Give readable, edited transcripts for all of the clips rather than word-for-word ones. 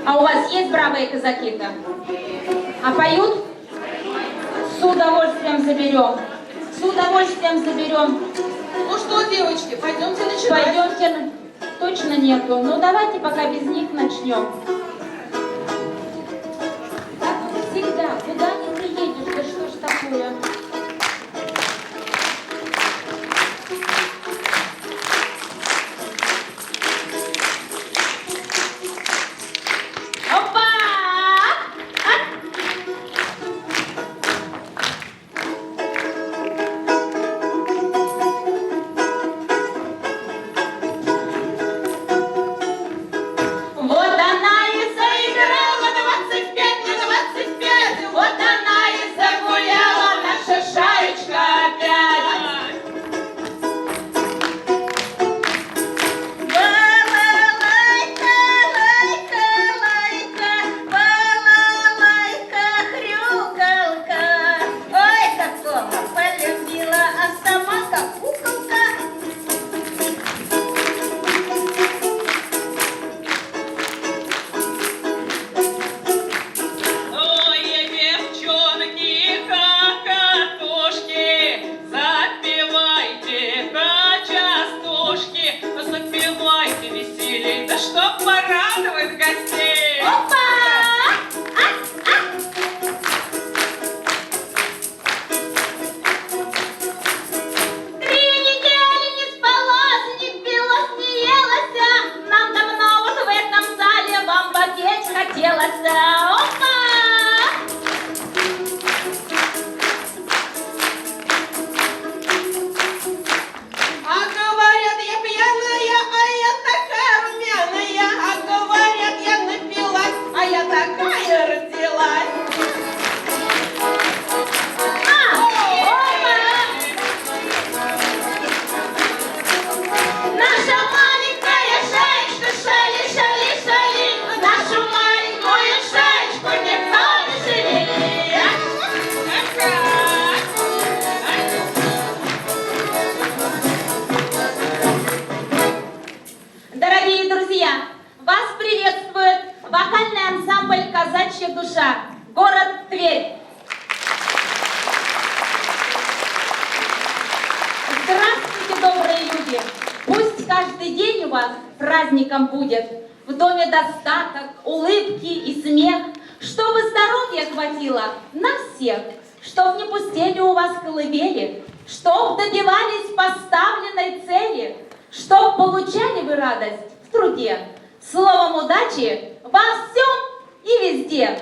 А у вас есть бравые казаки-то? А поют? С удовольствием заберем. С удовольствием заберем. Ну что, девочки, пойдемте начинать. Пойдемте. Точно нету. Ну давайте пока без них начнем. Так всегда. Куда не приедешь? Да что ж такое? Чтоб порадовать гостей. Опа! Вас приветствует вокальный ансамбль «Казачья душа», город Тверь. Здравствуйте, добрые люди! Пусть каждый день у вас праздником будет. В доме достаток, улыбки и смех, чтобы здоровья хватило на всех, чтоб не пустели у вас колыбели, чтоб добивались поставленной цели, чтоб получали вы радость в труде. Словом, удачи во всем и везде.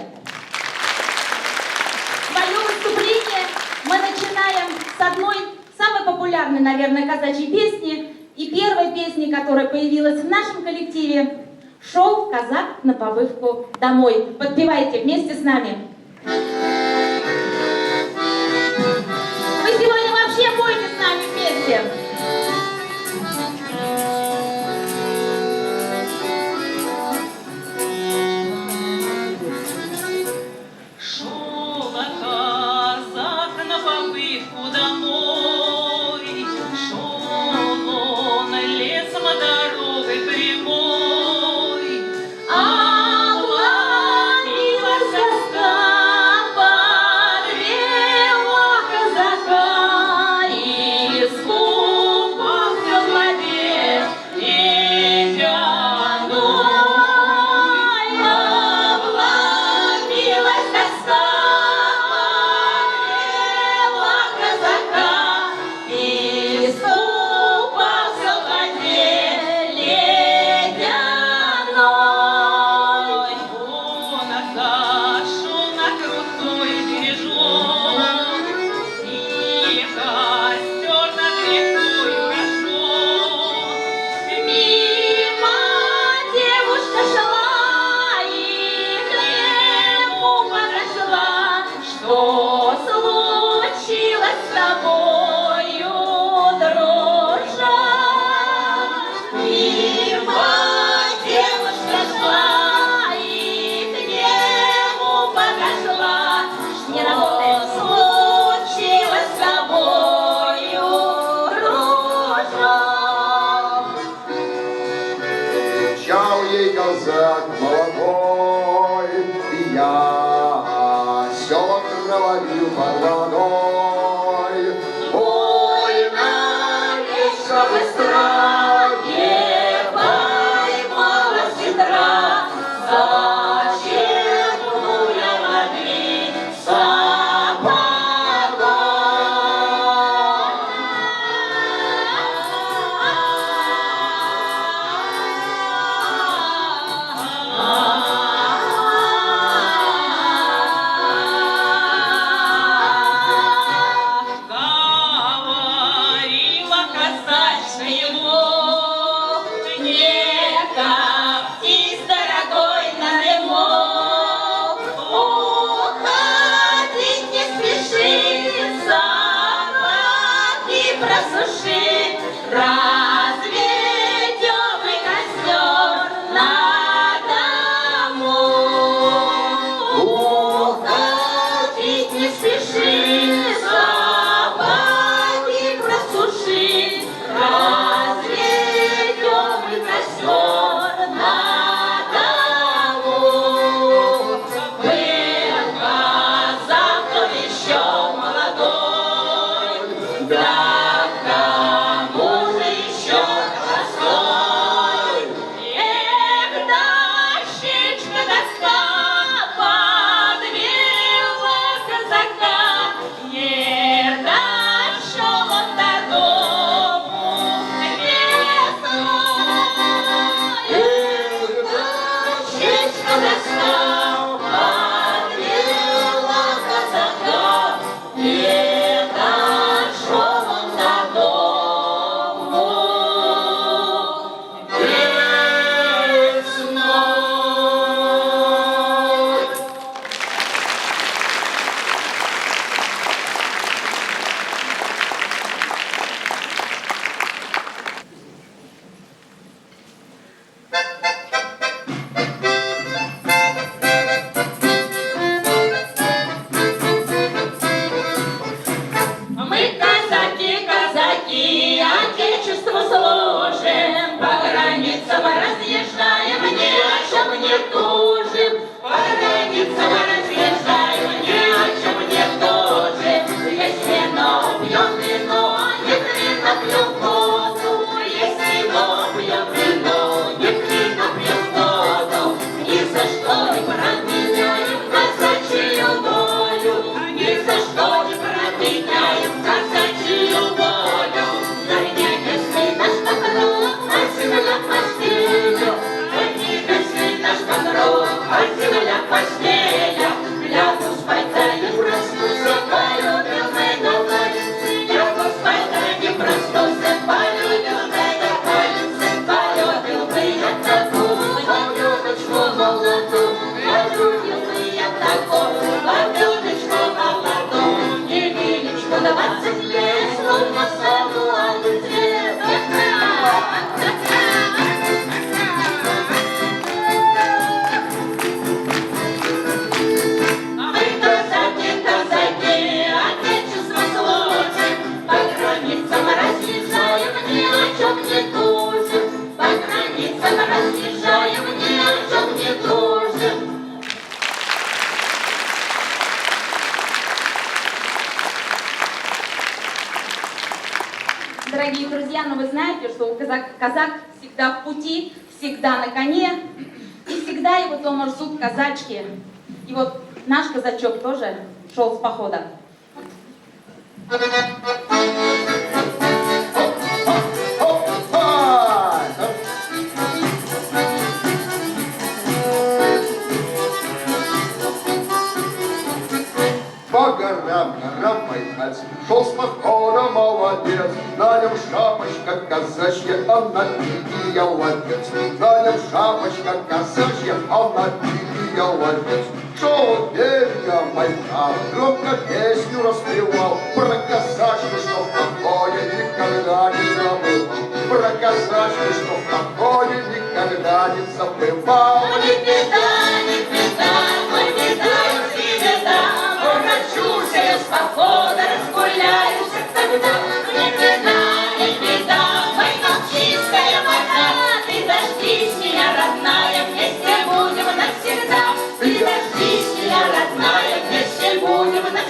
Свое выступление мы начинаем с одной самой популярной, наверное, казачьей песни и первой песни, которая появилась в нашем коллективе. «Шел казак на повывку домой». Подпевайте вместе с нами. Вы сегодня вообще пойте с нами вместе. Обломилась доска. проводил под водой. Ой, на веселой строке поймала сестра, зачерпнула воды сапогом. Говорила казачка ему, не коптись, дорогой, на ремонт. Уходить не спеши, сапоги просуши, разведем и костер на дому. Уходить не спеши, сапоги просуши, разведем и костер на дому. Был казак, но еще молодой, да кому же еще холостой? Эх, дощечка доска подвела казака, не дошел он до дому весной. Эх, дощечка доска подвела казака, не дошел он до дому весной. Мы казаки, казаки, отечеству служим, по границам разъезжаем, ни о чем не тужим. По границам разъезжаем, ни о чем не тужим. Есть вино, пьем вино, нет вина, пьем воду. Есть вино, пьем вино, нет вина, пьем воду. Ни за что не променяем казачью волю, ни за что не променяем казачью волю. Поднялся наш покров, а земля постелью. Поднялся наш покров, а земля постелью. Лягу спать, да не проснусь, полюбил меня полюбцы. Лягу спать, да не проснусь, полюбил меня полюбцы. Полюбил бы я такую Валюночку молодую, полюбил бы я такую Валюночку молодую. Невеличку 20 лет, словно салуанный цвет. Мы казаки, казаки, отечество служим, по границам разъезжаем, ни о чем не тужим. По границам разъезжаем, ни о чем не тужим. Дорогие друзья, ну вы знаете, что казак всегда в пути, всегда на коне, и всегда его дома ждут казачки. И вот наш казачок тоже шел с похода. По горам поехать, шел с похода молодец. На нем шапочка казачья, а на пике ловец. На нем шапочка казачья, а на пике ловец. Шел от берега малька, громко песню распевал про казачку, что в походе никогда не забывал. Про казачку, что в походе никогда не забывал. Не беда, не беда, ой, беда, не беда. Урачусь я с похода, разгуляюсь тогда. Не беда, война чистая вода. Ты дождись меня, родная, вместе будем навсегда. Ты дождись меня, родная, вместе будем навсегда.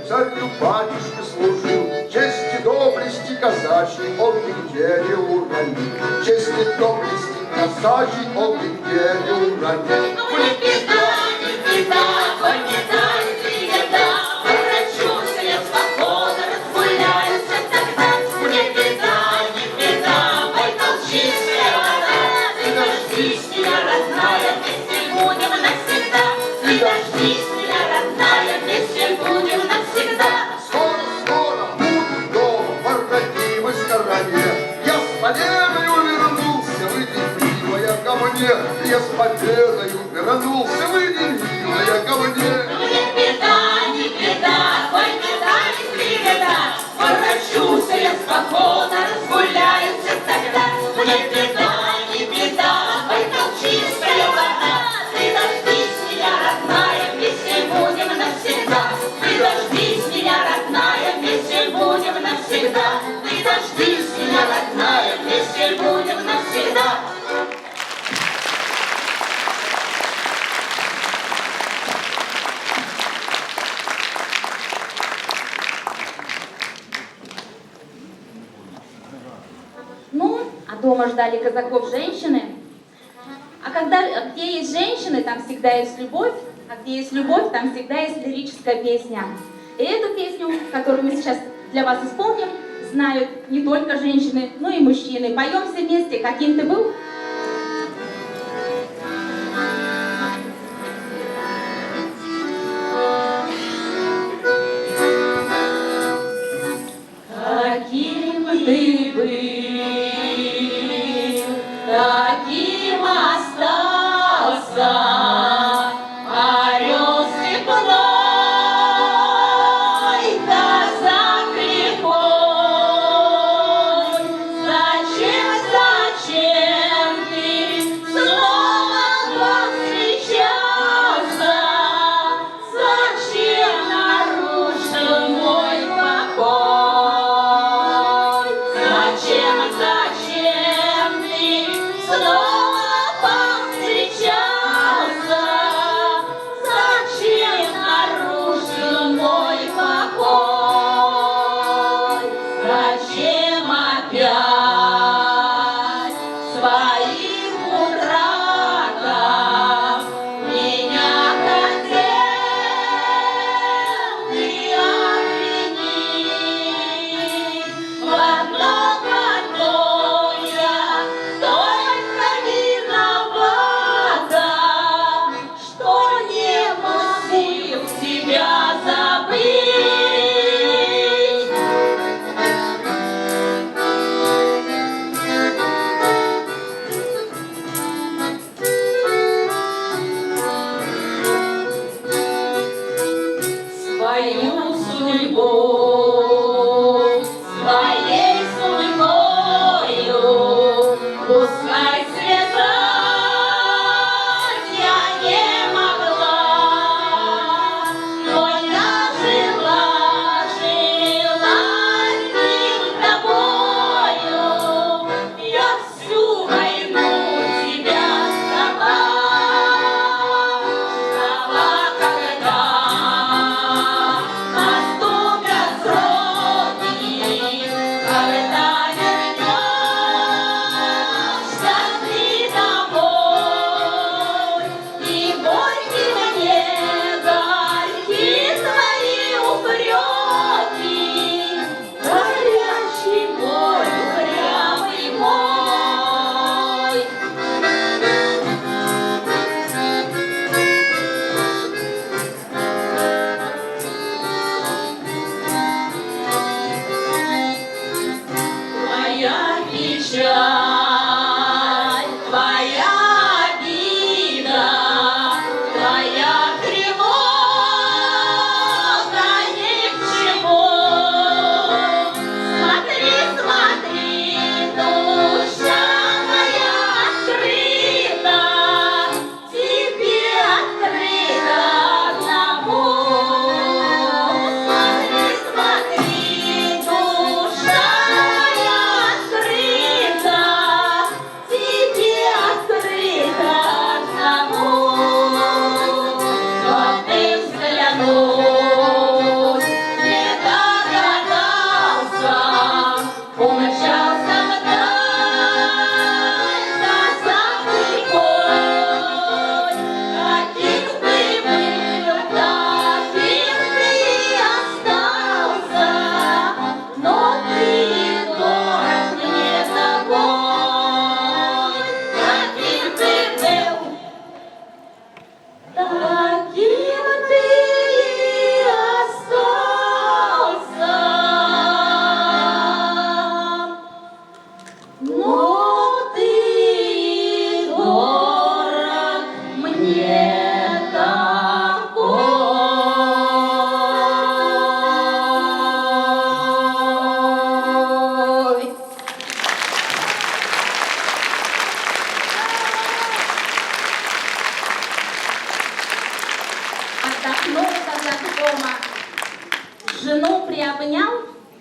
царю батюшке служил, чести доблести казачьей он нигде не уронил. Чести доблести казачьей он нигде не уронил. Ну не беда, не беда, ой, не беда, не беда, ворочусь я спокойно, разгуляюсь тогда. Не беда, Байкал чистая вода, ты дождись меня, родная, вместе будем навсегда. Ты дождись меня, родная, вместе будем навсегда. Скоро буду дома, в родимой стороне. Я с победою вернулся, выйди, милая, ко мне. Я с победою вернулся, выйди, милая, ко мне. Не беда, ой, не беда, ворочусь я спокойно, разгуляюсь тогда. Не беда, Байкал чистая вода, ты дождись меня, родная, вместе будем навсегда. Ты дождись меня, родная, вместе будем навсегда. Ты дождись меня, родная, вместе будем навсегда. Ну, а дома ждали казаков женщины. А где есть женщины, там всегда есть любовь, а где есть любовь, там всегда есть лирическая песня. И эту песню, которую мы сейчас для вас исполним, знают не только женщины, но и мужчины. Поем все вместе. Каким ты был? Каким ты был, таким остался, орел степной, казак лихой. Зачем ты снова повстречался? Зачем нарушил мой покой? Зачем ты снова повстречался? Зачем нарушил мой покой? Зачем опять своих утратах меня хотел ты обвинить? В одном я только виновата, что не могу тебя забыть. Свою судьбу, своей судьбою, пускай связать я не могла, но я жила одним тобою, я всю войну тебя ждала, когда наступят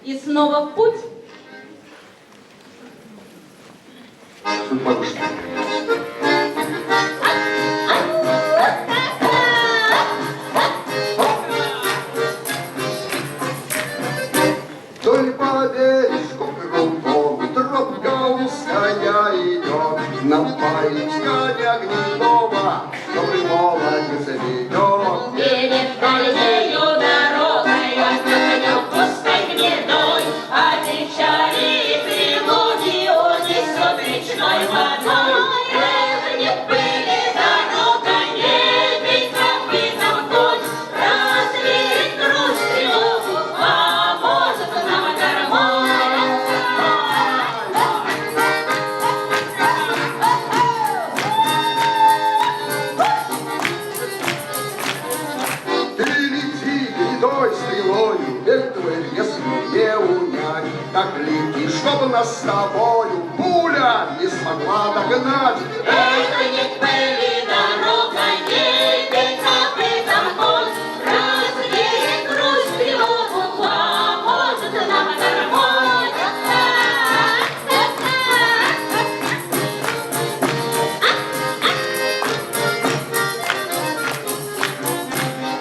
и снова в путь. Тут бабушка. Вдоль по бережку крутому тропка узкая идет, нам паричка Гнедова, добрый молодец ведет. Едет дальнею дорогой, конем пустой гнедой, а печали и тревоги он несет речной водой. Эх, не пыли дорога, не бей копытом конь, развеет грусть тревогу, поможет нам гармонь. Ты лети гнедой стрелою, этого если не унять, так лети, чтобы нас с тобою пуля не смогла догнать. Эх, не пыли дорога, не бей копытом конь, развеет грусть тревогу, поможет нам гармонь.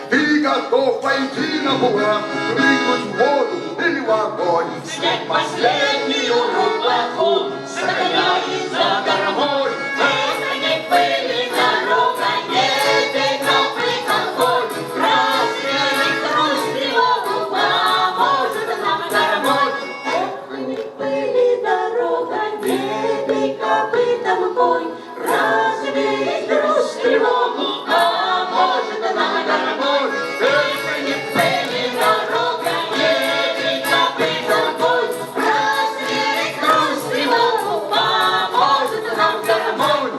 Ты готов пойти на булак, прыгнуть в воду или в огонь, Снять последнюю рубаху, сохраняй за кормой. Это не пыли дорога, не бей копытом конь, развеет грусть тревогу, поможет нам гармонь. Это не пыли дорога, не бей копытом конь, развеет грусть тревогу, поможет нам гармонь. Это не пыли дорога, не бей копытом конь, развеет грусть тревогу, поможет нам гармонь.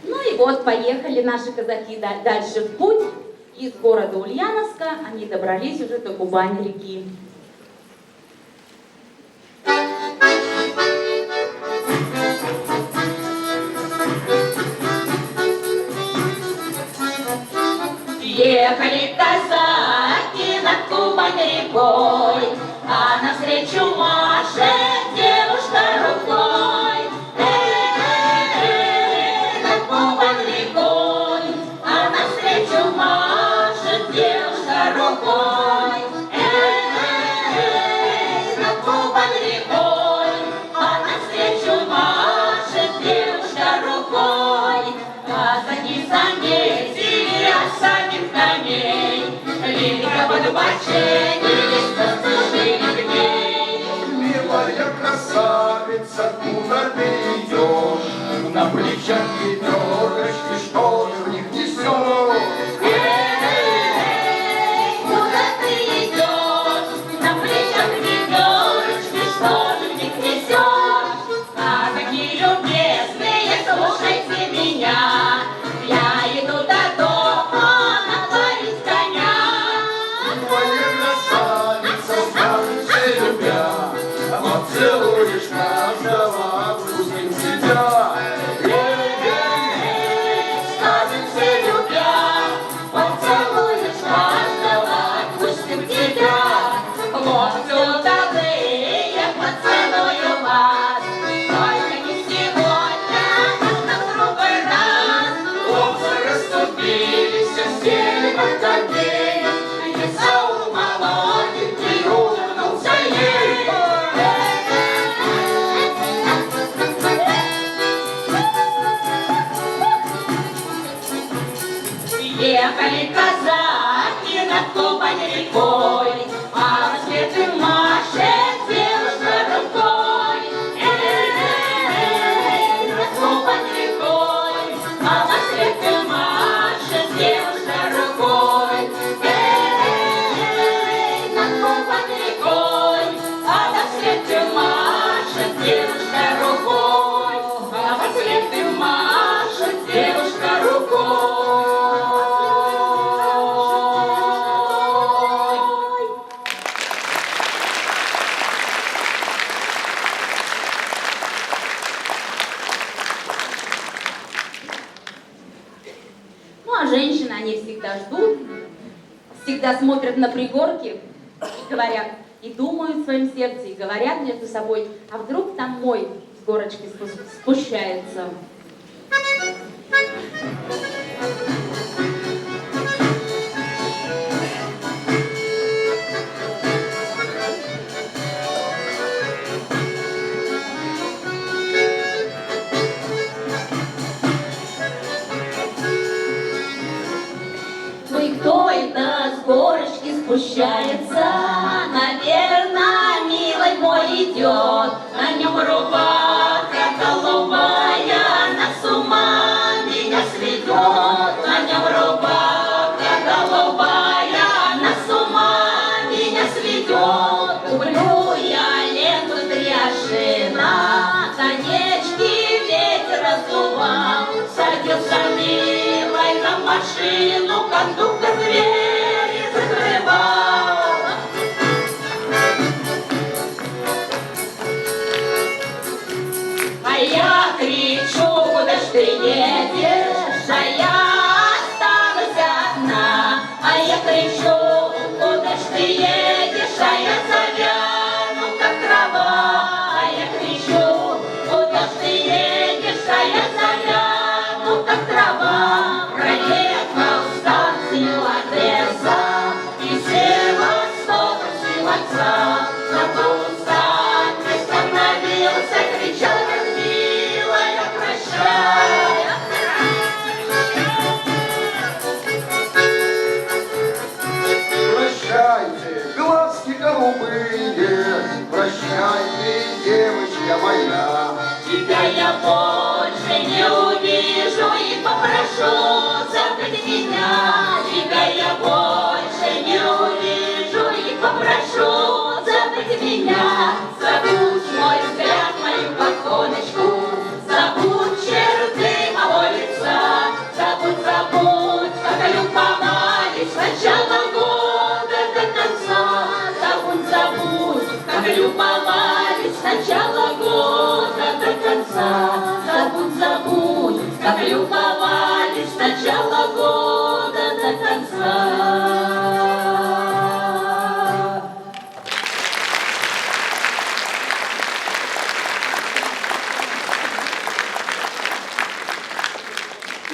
Ну и вот, поехали наши казаки дальше в путь. Из города Ульяновска они добрались уже до Кубани-реки. Ехали казаки над Кубань-рекой, а навстречу машет девушка рукой. Над Кубань-рекой, а навстречу машет девушка рукой. Над Кубань-рекой, а навстречу машет девушка рукой. Казаки заметили осадив коней, лирика подбоченились, заслужили к ней. милая красавица, куда ты идешь? На плечах ведерочки, что ты в них несешь? Куда ты идешь? На плечах ведерочки, что ты в них несешь? Казаки любезные, слушайте меня, я иду до дома надварить коня. Моя красавица, станция любя, вот целуешь каждого всегда ждут, всегда смотрят на пригорки и говорят, и думают в своем сердце, и говорят между собой, а вдруг там мой с горочки спущается. Ну и кто это с горочки спущается? Наверное, милый мой идет. На нем рубаха голубая, на с ума меня сведет. На нем рубаха голубая, на с ума меня сведет. Куплю я ленту тряшина, конечки ветер раздувал. Садился милой на машину, кондуктор двери закрывал. А я кричу, куда ж ты едешь? А я останусь одна. А я кричу, куда ж ты едешь? А я завяну, как трава. А я кричу, куда ж ты едешь? А я завяну, как трава. Проехал станцию Одесса и Севастополь Силакса. На полустанке остановился, кричал, как милая, прощай. Прощайте, глазки голубые, прощайте, девочка моя. Тебя я больше не увижу и попрошу забыть меня. Тебя я больше не увижу и попрошу забыть меня. Забудь мой взгляд, мою походочку, забудь черты моего лица. Забудь, забудь, как любовались с начала года до конца. Забудь, забудь, как любовались с начала года до конца. Забудь, забудь, как любовались с начала года до конца.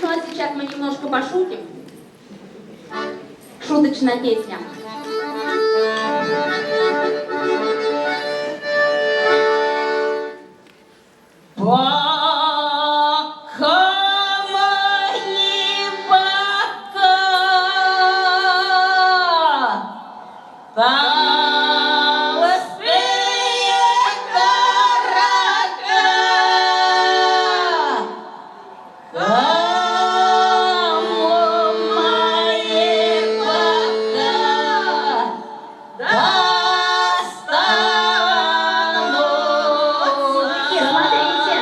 Ну а сейчас мы немножко пошутим. Шуточная песня. Пока, мои пока, поспеет дорога. Кому мои пока достанутся. Смотрите,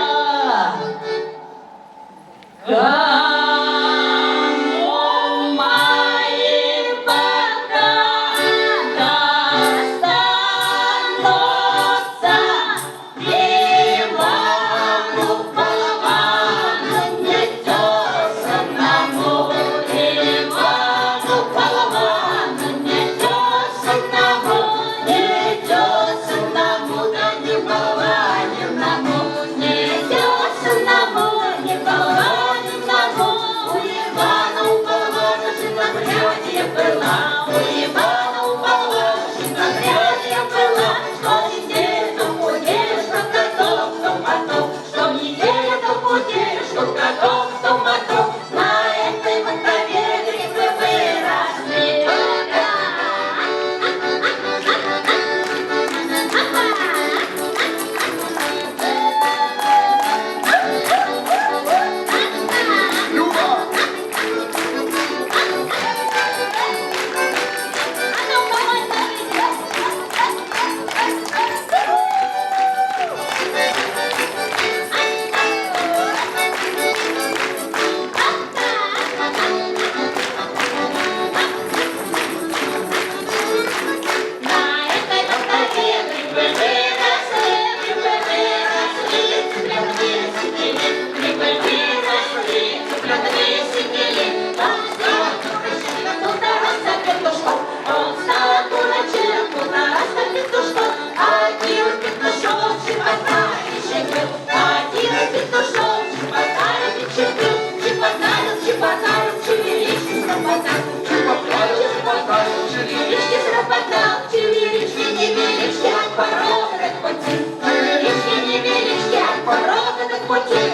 пороги до пути.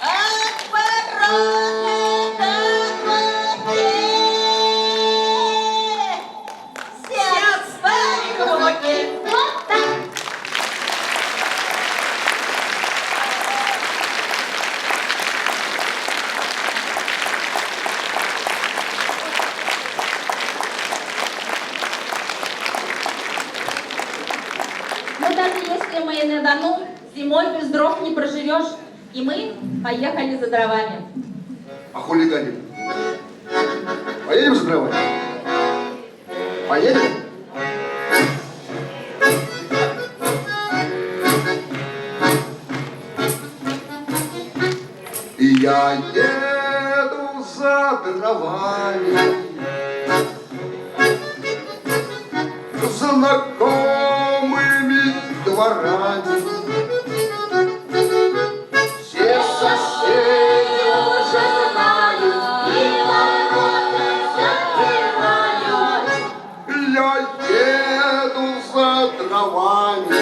От пороги до пути. Все отстали каблуки. Вот так. Ну, даже если мы на Дону, зимой без дров не проживешь. И мы поехали за дровами. А хулиганим? Поедем за дровами? Поедем? И я еду за дровами, знакомыми дворами. Все соседи уже знают, и ворота закрывают. Я еду за дровами.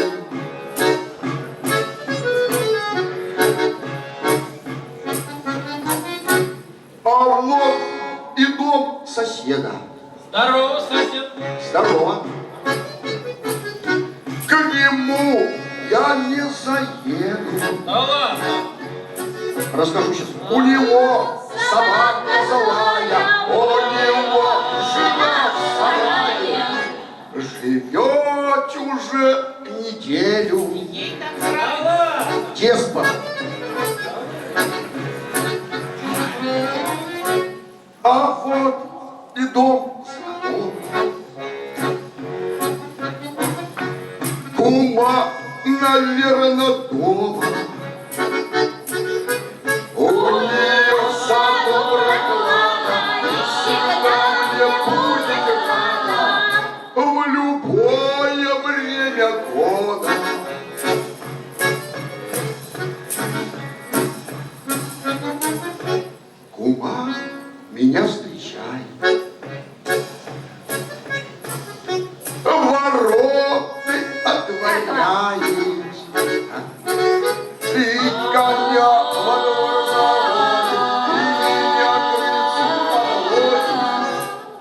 А вот и дом соседа. Здорово, сосед. Здорово. К нему я не заеду. Да ладно. Расскажу сейчас. У него собака злая, у него жена в сарае. Живет уже неделю. Ей так сразу. Деспот. А вот и дом знакомый. Кума, наверное, дома. У нее в саду прохлада, и всегда мне будет рада в любое время года. Кума меня встречает. Вороты отворяет. И коня во двор заводит, и меня к крыльцу подводит.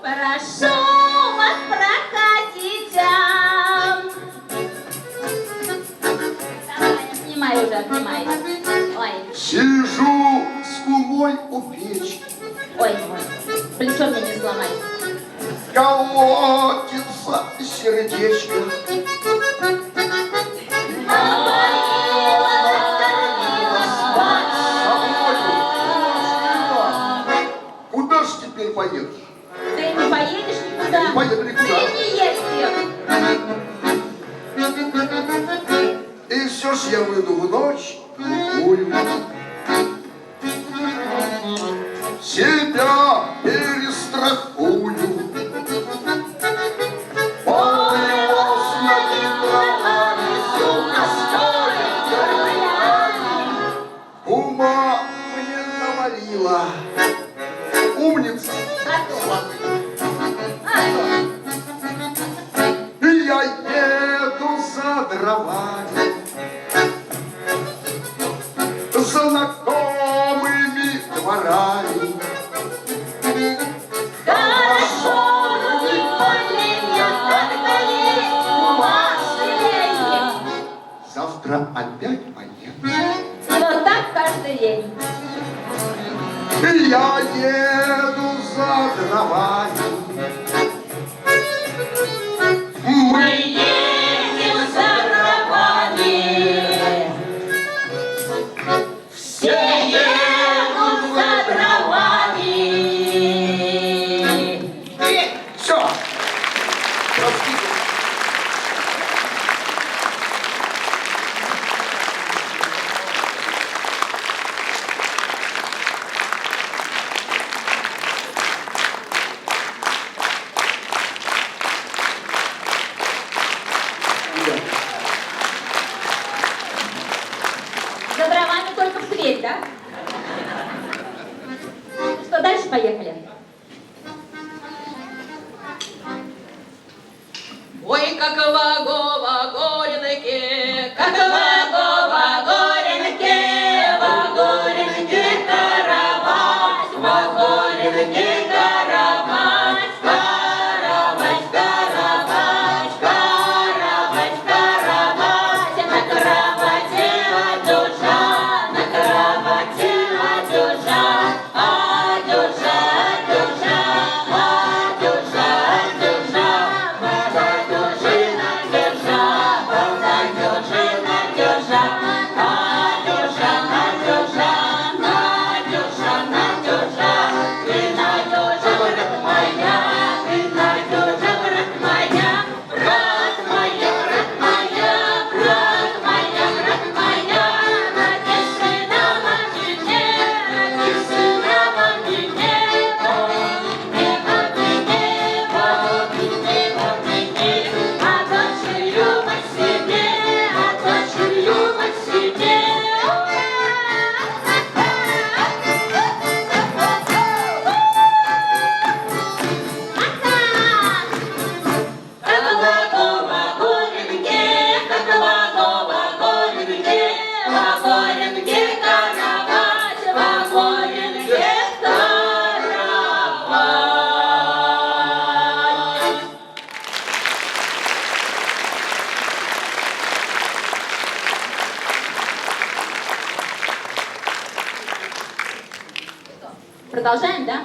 Прошу вас прокатиться. Давай, снимай уже, снимай. Ой, Сижу с кумой у печки, ой, плечо мне не сломай. колотится сердечко. Куда ж теперь поедешь? Ты не поедешь никуда. Не поеду никуда. Ты не ездил. И все ж я выйду в ночь глухую. Себя перестрахую. Полный воз над дровами, всю настоит дровами. Кума мне навалила. Умница. И я еду за дровами, знакомыми дворами. Хорошо, не более, когда есть кумаши. Завтра опять поеду. Вот так каждый день. И я еду за дровами. Мы Едем за дровами. Все едут за дровами. все. За дровами только в Тверь, да? Что, дальше поехали? Ой, какова гова горенки, какова гова горенки. Продолжаем, да?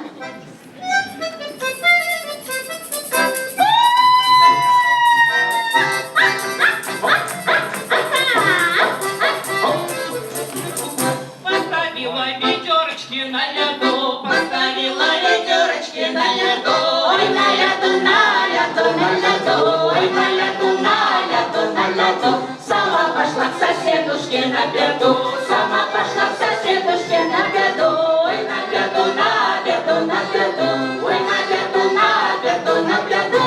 Поставила ведерочки на льду, Поставила ведерочки на льду, ой, на льду, на льду, на льду, ой, на льду, на льду, на льду. Сама пошла к соседушке на беду, сама пошла к соседушке на беду, ой, на беду, на беду, на беду, ой, на беду, на беду, на беду.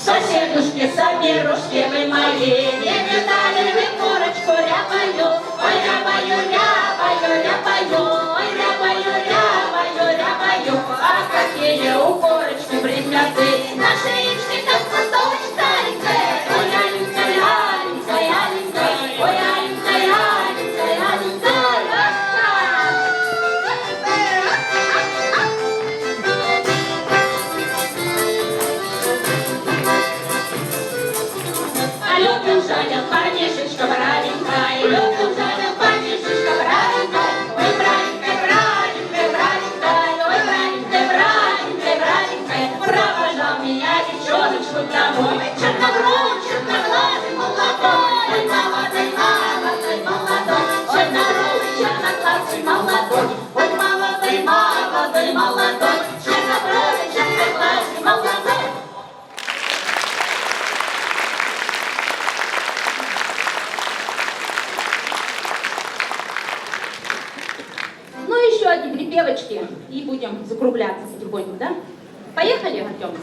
Соседушки, соберушки вы мои, не видали вы курочку рябаю, ой, рябаю, рябаю, рябаю, ой, рябаю, рябаю, рябаю. А какие у курочки предметы, на шеечке как цветочек старенькая, ой, аленькая, аленькая, аленькая, ой, аленькая, аленькая, аленькая. А лёд жалил парнишечка бравенькая, лёд жалил парнишечка бравенькая, ой, бравенькая, бравенькая, бравенькая, ой, бравенькая, бравенькая, бравенькая. Провожал меня девчоночку домой, черногрудый, черноглазый, молодой, ой, молодой, молодой, молодой, черногрудый, черноглазый, молодой, ой, молодой, молодой, молодой, черногрудый, черноглазый, молодой. Ну, еще одни припевочки, и будем закругляться потихоньку, да? Поехали, Артем?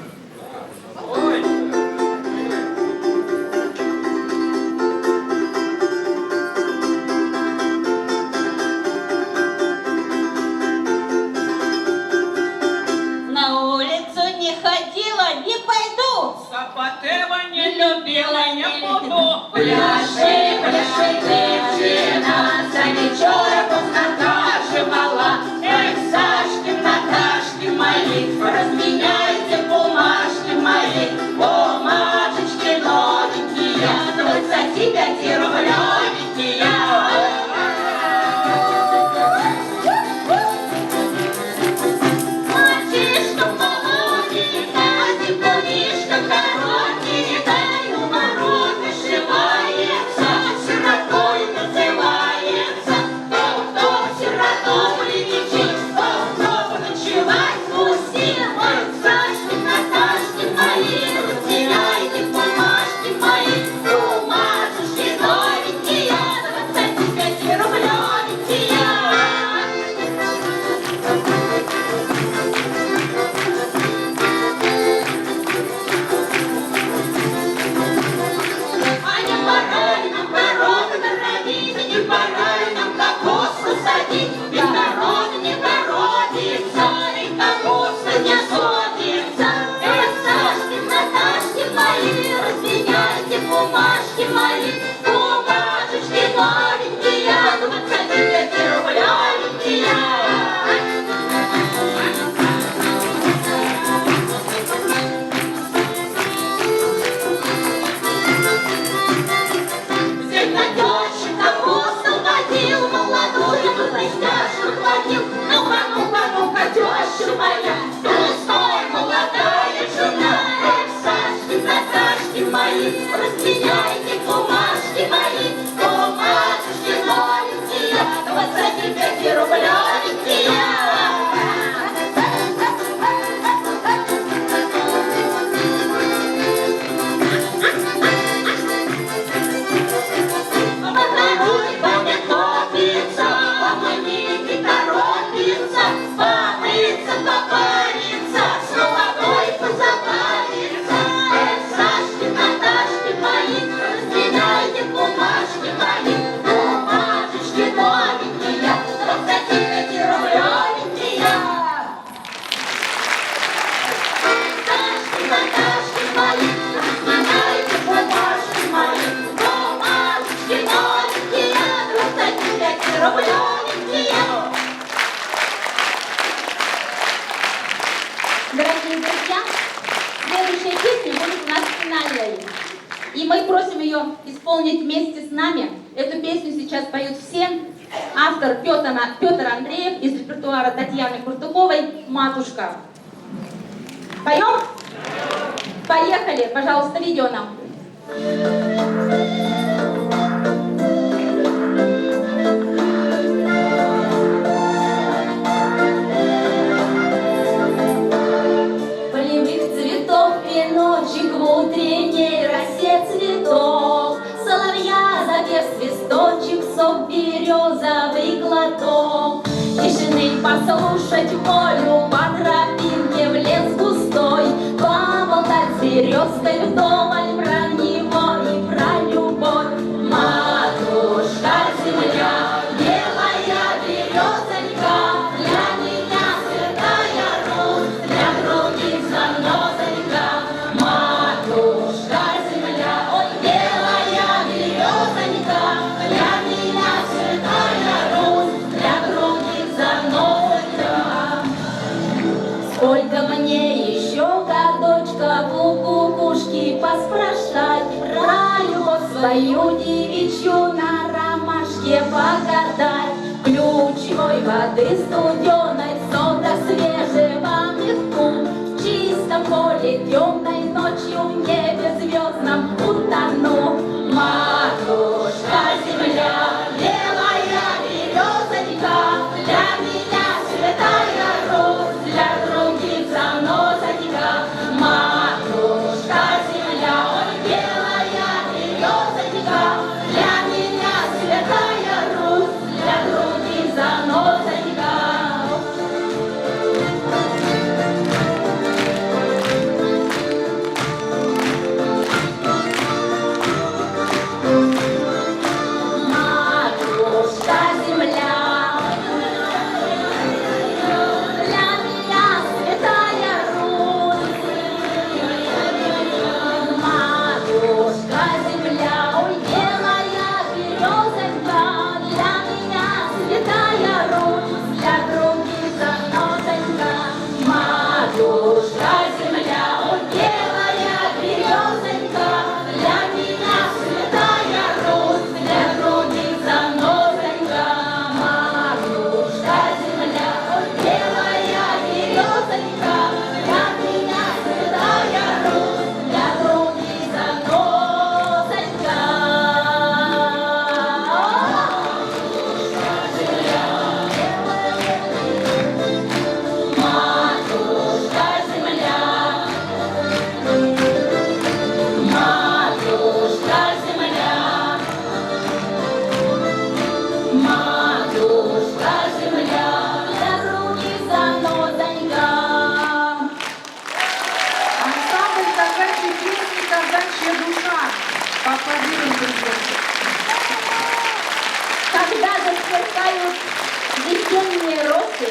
На улицу не ходила, не пойду. Сапатева не любила, не буду. Пляши, пляши, девчина, за вечером накаживала. Эх, Сашки, Наташки мои, разменяйте бумажки мои, бумажечки новенькие, 25 рублевенькие. Мальчишка молоденький, девушка коротенькая, у ворот ошивается, сиротой называется. Кто сироту лечит, кто ночевать пустил. Ой, Сашки, Наташки мои, разделяйте бумажки мои, бумажечки новенькие, 25 рублевенькие. А не пора ли нам коровы народить, не пора ли нам капусту садить? Ведь народу не городится, и капуста не сходится. Эх, Сашки, Наташки мои, разменяйте бумажки мои, бумажечки новенькие, 25 рублевенькие. Взять на тещу капусту водил, молодую на блестяшку хватил. Ну-ка, ну-ка, ну-ка, теща моя, стой, молодая жена. Эх, Сашки, Наташки мои, разменяйте бумажки мои, бумажечки новенькие, 25 рублевенькие. Помогай, память топится, помоги, торопится, помыться, попариться, с молодой позабавиться. Эх, Сашки, Наташки мои, разменяйте бумажки мои, бумажечки новенькие, 25 рублевенькие. Сашки, Наташки мои, разменяйте бумажки мои, бумажечки новенькие, 25 рублевенькие. Дорогие друзья, Следующая песня будет у нас финальной. И мы просим ее исполнить вместе с нами. Эту песню сейчас поют все. Автор Петр Андреев из репертуара Татьяны Куртуковой «Матушка». Поем? Поехали, пожалуйста, видео нам. Полевых цветов веночек в утренней росе цветов, соловья запев свисточек, сок березовый глоток. Тишины послушать волю, по тропинке в лес густой, поболтать с березкой вдоволь про него и про любовь. Матушка земля, белая березонька, для меня святая Русь, для других занозонька. Матушка земля, ой, белая березонька, для меня святая Русь, для других занозонька. Сколько мне еще, годочка, в лугу кукушки поспрашать, про любовь свою девичью на ромашке погадать. Ключевой воды студеной, сода свежего метку, в чистом поле темной ночью в небе звездном утону. Матушка земля, белая березонька, для меня святая Русь, для других занозонька. Матушка земля, ой, белая березонька, для меня святая Русь, для других занозонька. Матушка земля, для меня святая Русь. Матушка земля, ой, белая березонька, для меня святая Русь, для других занозонька. Матушка земля, ой, белая березонька, для меня святая Русь, для других занозонька. Матушка земля, ой, белая березонька, для меня святая Русь, для других занозонька. Матушка земля, матушка земля, матушка земля, для других занозонька. Ансамбль казачьей песни «Казачья душа». Поаплодируем, друзья. Когда засверкают весенние росы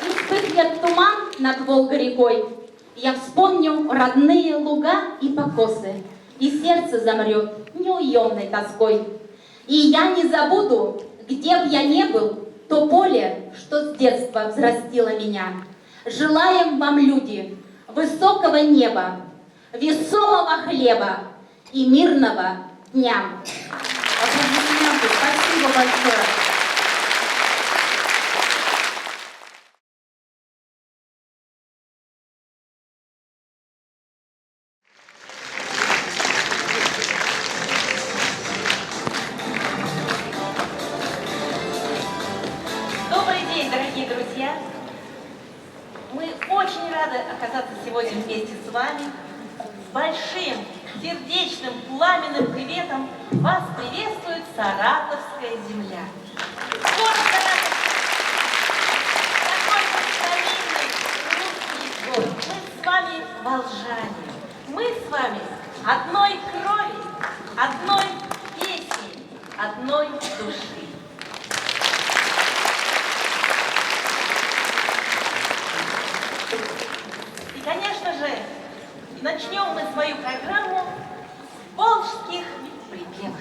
и вспыхнет туман над Волгой-рекой, я вспомню родные луга и покосы, и сердце замрет неуемной тоской. И я не забуду, где б я не был, то поле, что с детства взрастило меня. Желаем вам, люди, высокого неба, весомого хлеба и мирного дня. Аплодисменты. Спасибо большое. Добрый день, дорогие друзья! Мы очень рады оказаться сегодня вместе с вами. С большим, сердечным, пламенным приветом вас приветствует Саратовская земля. Город Саратов, такой старинный русский город. Мы с вами волжане. Мы с вами одной крови, одной песни, одной души. И, конечно же, начнем мы свою программу с волжских припевок.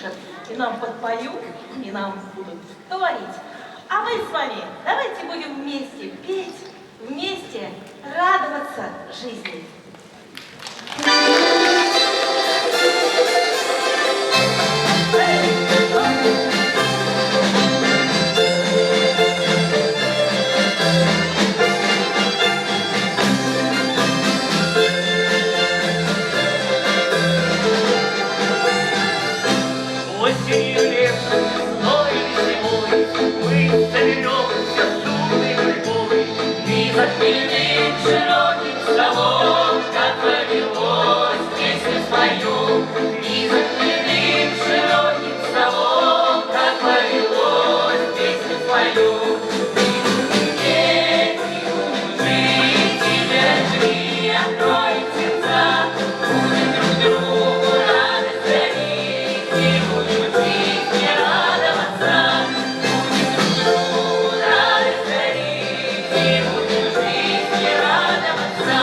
услышат, и нам подпоют, и нам будут говорить. А мы с вами давайте будем вместе петь, вместе радоваться жизни. Осенью, летом, весной и зимой мы соберемся шумной гурьбой и запильным широким столом, как повелось, песню споем. И запильным широким столом, как повелось, песню споем. И будем петь, и будем жить, и дожди откроем сердца, будем друг другу радость дарить, и будем жить и радоваться, будем друг другу радость дарить, и будем жить и радоваться.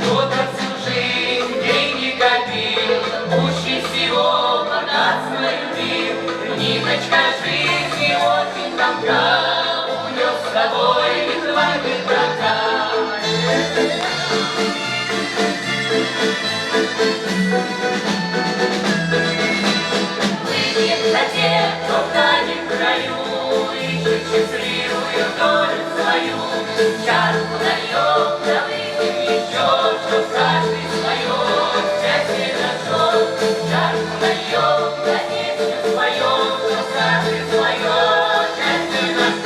Кто-то всю жизнь деньги копил, пуще всего богатство любил. Ниточка жизни очень тонка, унес с собой листва петрака. Выпьем за тех, кто в дальнем краю ищет счастливую долю свою. Чарку нальем, да выпьем еще, чтоб каждый свое счастье нашел. Чарку нальем, да песню споем, чтоб каждый свое счастье нашел.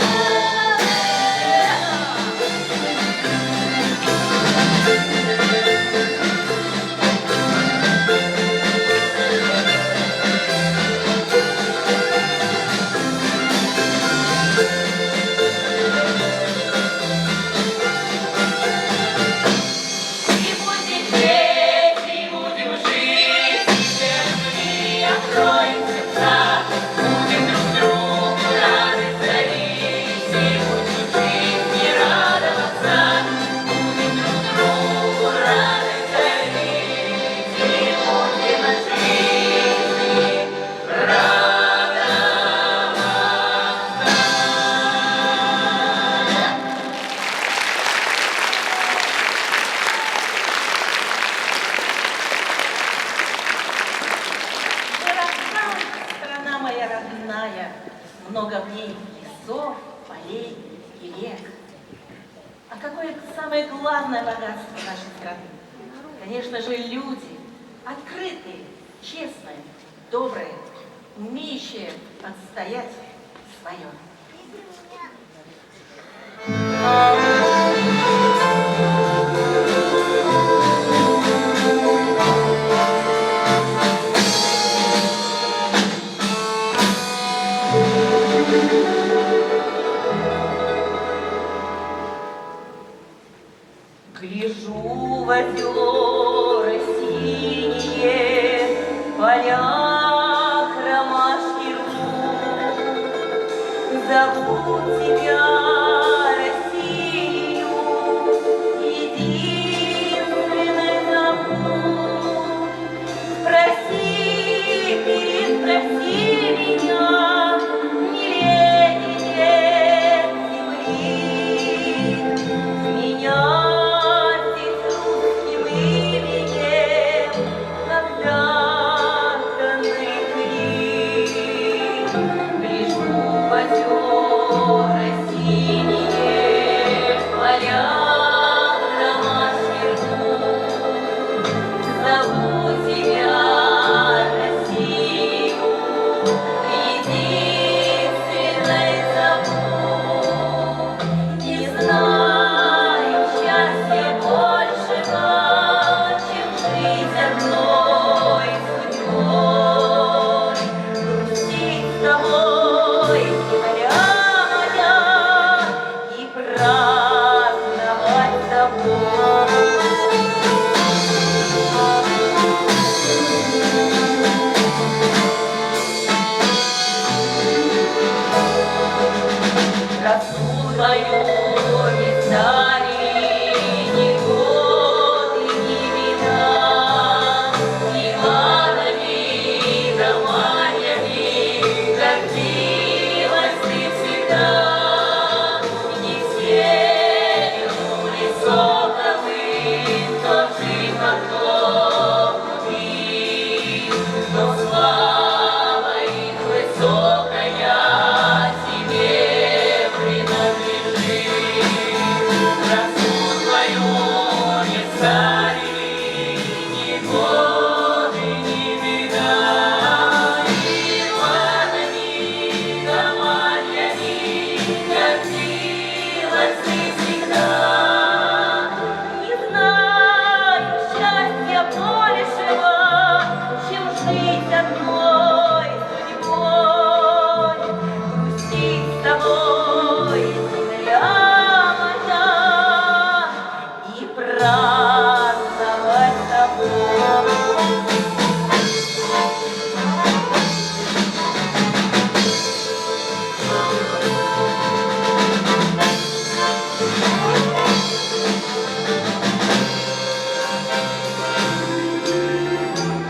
И будем петь, и будем жить, и любви откроем сердца, будем друг другу радость дарить, и будем жить и радоваться, будем друг другу радость дарить, и будем от жизни радоваться. Широка страна моя родная, много в ней лесов, полей и рек. А какое самое главное богатство нашей страны? Конечно же, люди, открытые, честные, добрые, умеющие отстоять свое. Гляжу в озера синие, в полях ромашки рвут. Зову тебя, Россию, единственной зову. Спроси, переспроси меня, не лень земли. Меня Россия. жить одной судьбой, грустить с тобой, земля моя, и праздновать с тобой.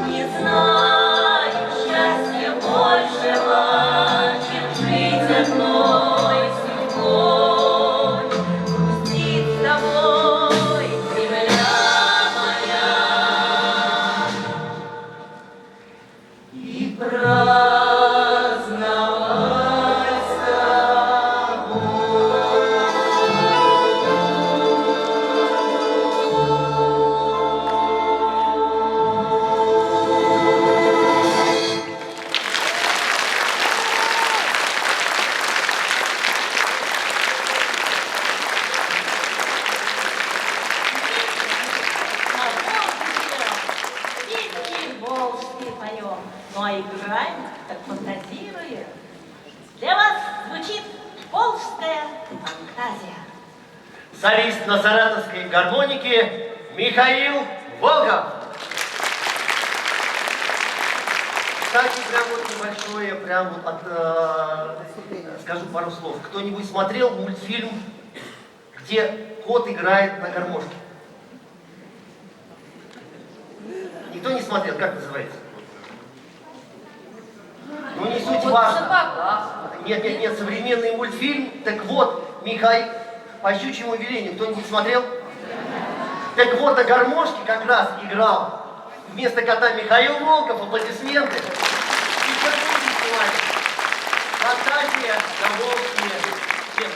Не знаю счастья большего, чем жить одной судьбой, грустить с тобой, земля моя, и праздновать с тобой. Волжский поем, но играем, так фантазируем. Для вас звучит волжская фантазия. Солист на саратовской гармонике Михаил Волков. Кстати, прям вот небольшое, прям вот скажу пару слов. Кто-нибудь смотрел мультфильм, где кот играет на гармошке? Никто не смотрел, как называется? Ну, не суть важно. Нет, современный мультфильм. Так вот, Михаил, по щучьему велению, кто-нибудь смотрел? Так вот, на гармошке как раз играл вместо кота Михаил Волков. Аплодисменты. И что будет сегодня? Фантазия на волжские темы.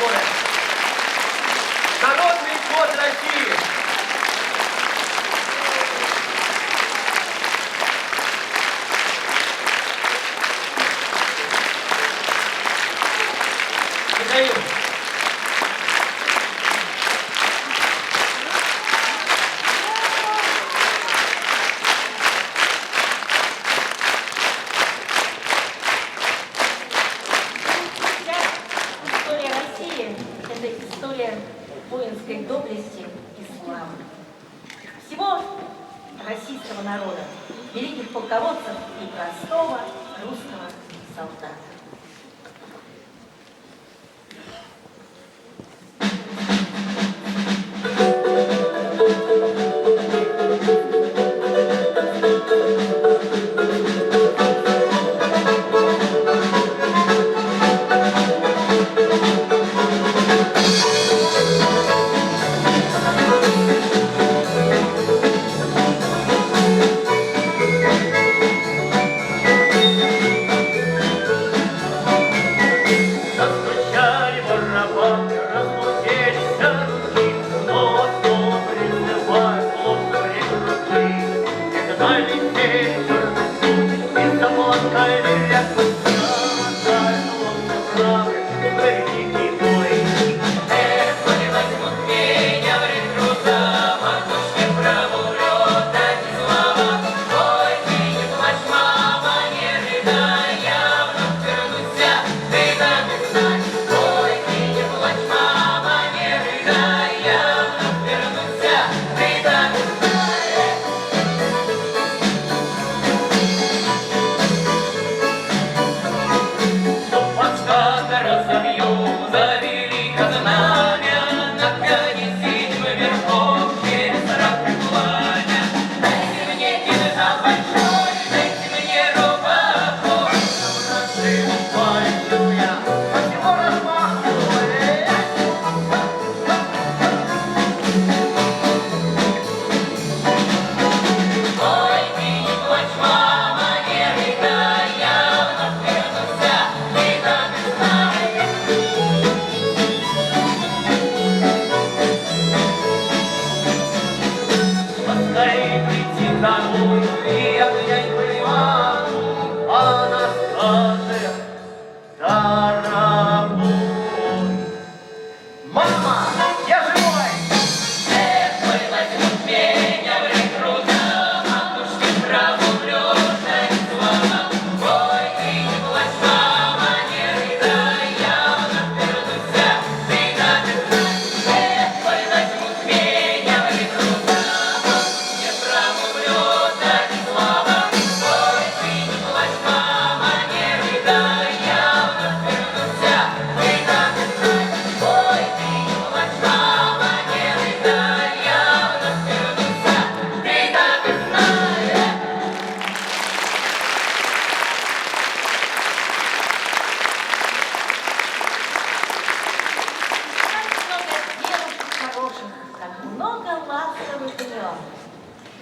большое. Народный год России. Михаил. История России – это история воинской доблести и славы. Всего российского народа, великих полководцев и простого русского солдата.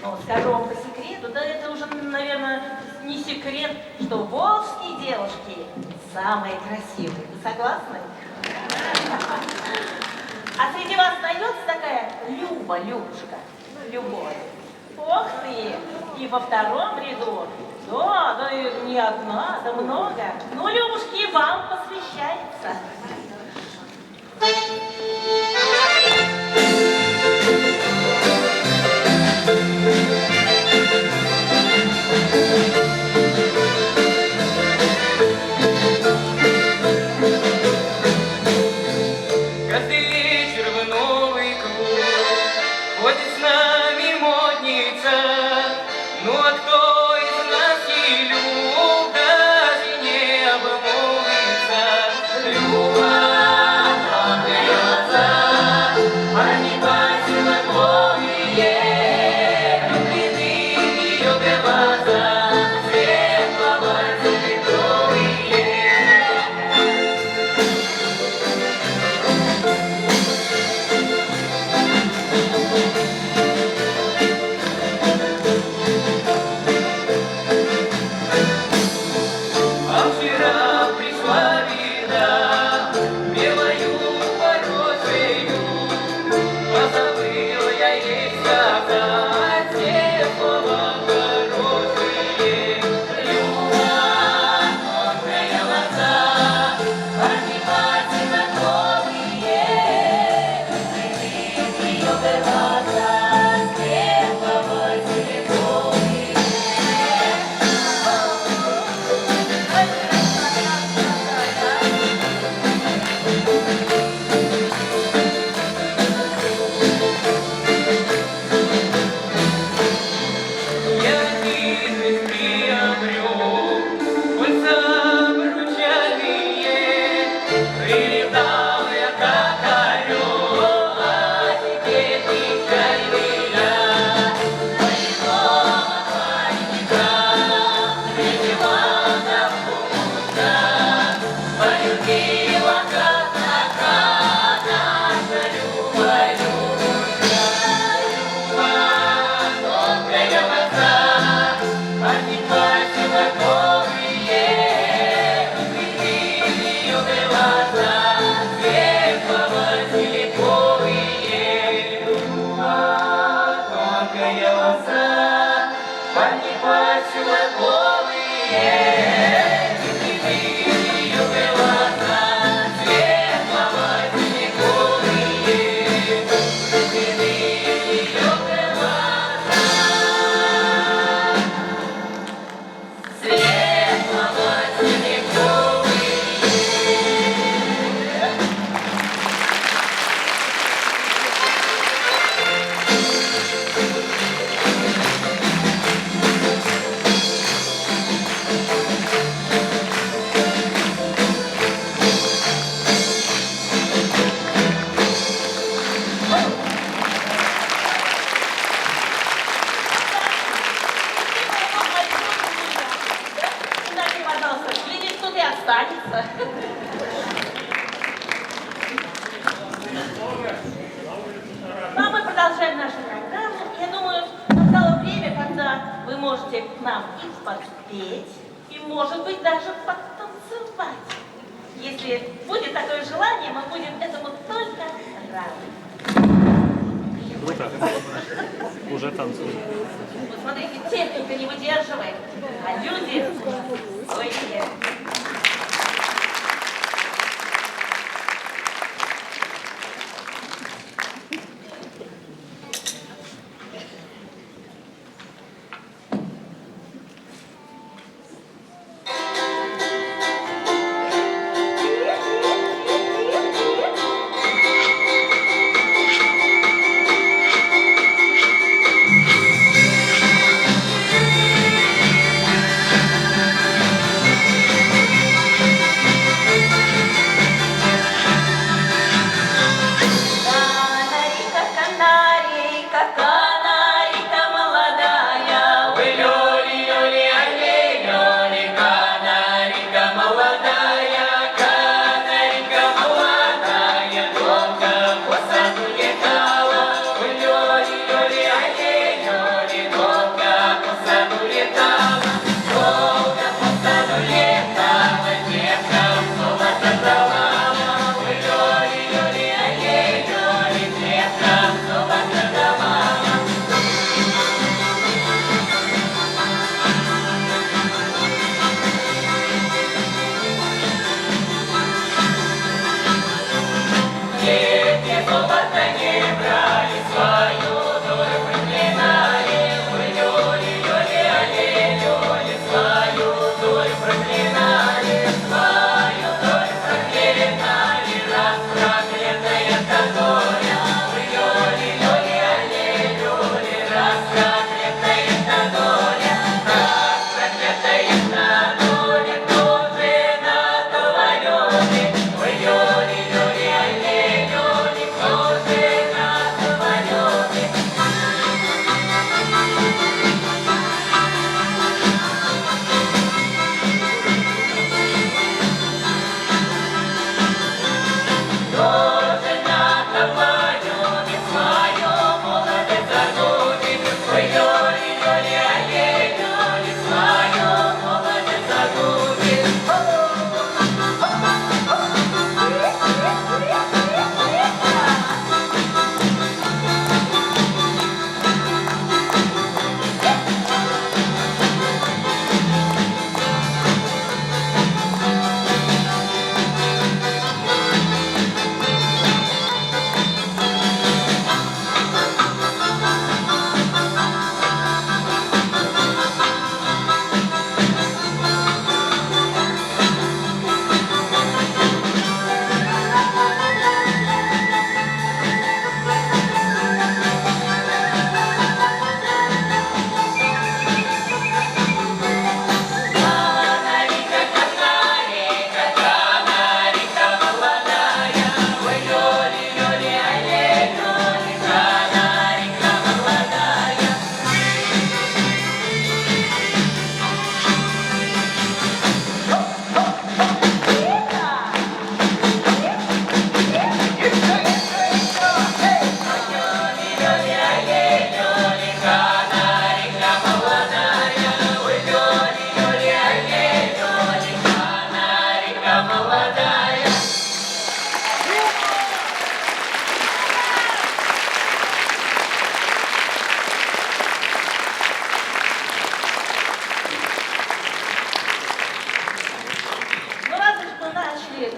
Но скажу вам по секрету, да это уже, наверное, не секрет, что волжские девушки самые красивые. Вы согласны? А среди вас найдется такая Любушка? Любовь. Ох ты! И во втором ряду. Да и не одна, да много. Ну, Любушки, вам посвящается. Каждый вечер в новый клуб ходит с нами модница. Ну а кто из нас ей люб, даже не обмолвится. сказала. Ну, а мы продолжаем нашу программу. Я думаю, настало время, когда вы можете к нам и подпеть, и, может быть, даже подтанцевать. Если будет такое желание, мы будем этому только рады. Уже танцуют. Вот смотрите, техника не выдерживает, а люди стойкие.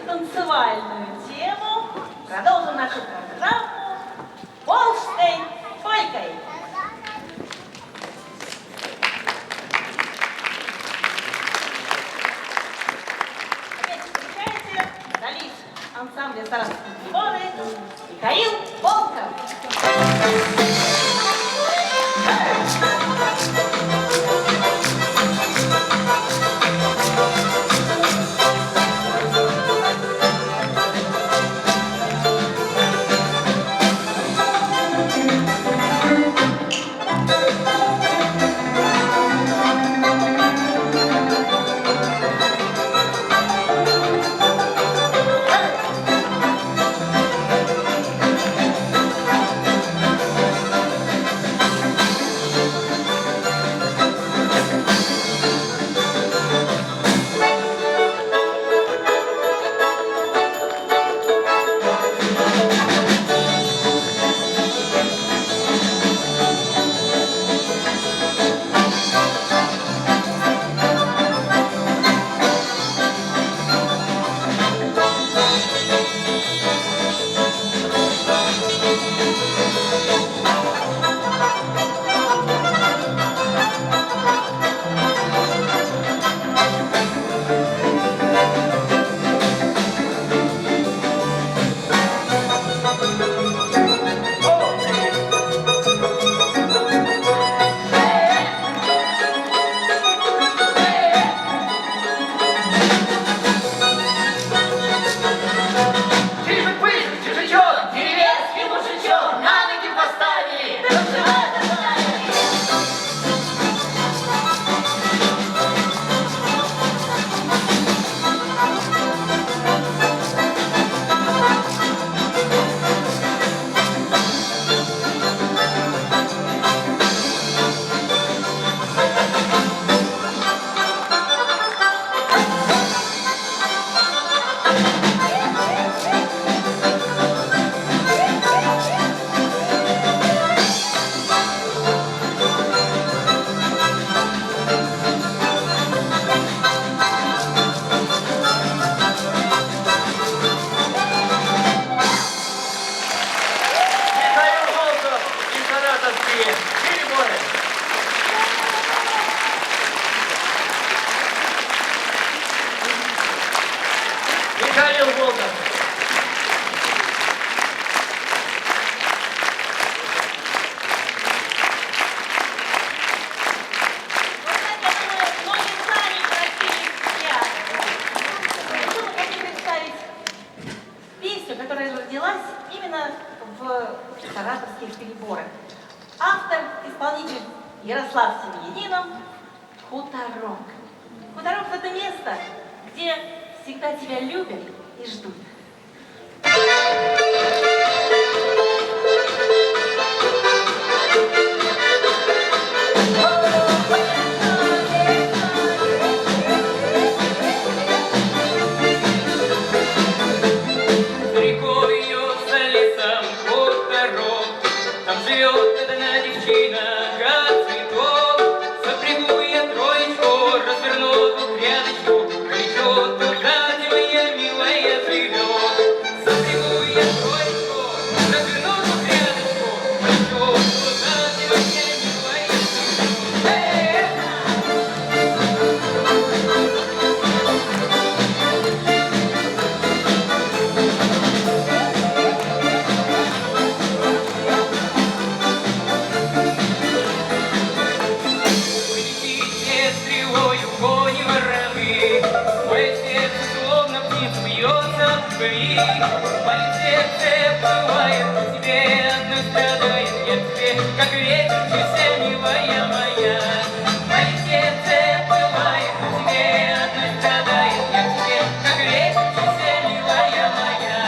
танцевальную тему, продолжим нашу программу «Волжской фолькой». Опять встречайте, солист ансамбля «Саратовские приборы» Михаил Волков. Михаил Волков. Вот так, я думаю, многие сами просили театр. Мы хотим представить песню, которая родилась именно в саратовских переборах. Автор, исполнитель Ярослав Семьянинов, «Хуторок». Хуторок – это место, где всегда тебя любят и ждут. Рекой вьется лесом хуторок, там живет одна девчина, от цветов. Запрягу я троечку, разверну тут грядочку, полечу туда, где моя милая живет. Запрягу я троечку, разверну тут грядочку, полечу туда, где моя милая живет. Полетите стрелою кони воровы, мое сердце словно птица бьется в крови. Мое сердце бывает, по тебе одной страдает, я тебе, как ветер, чудеса, милая моя. Мое сердце бывает, по тебе одной страдает, я тебе, как ветер, чудеса, милая моя.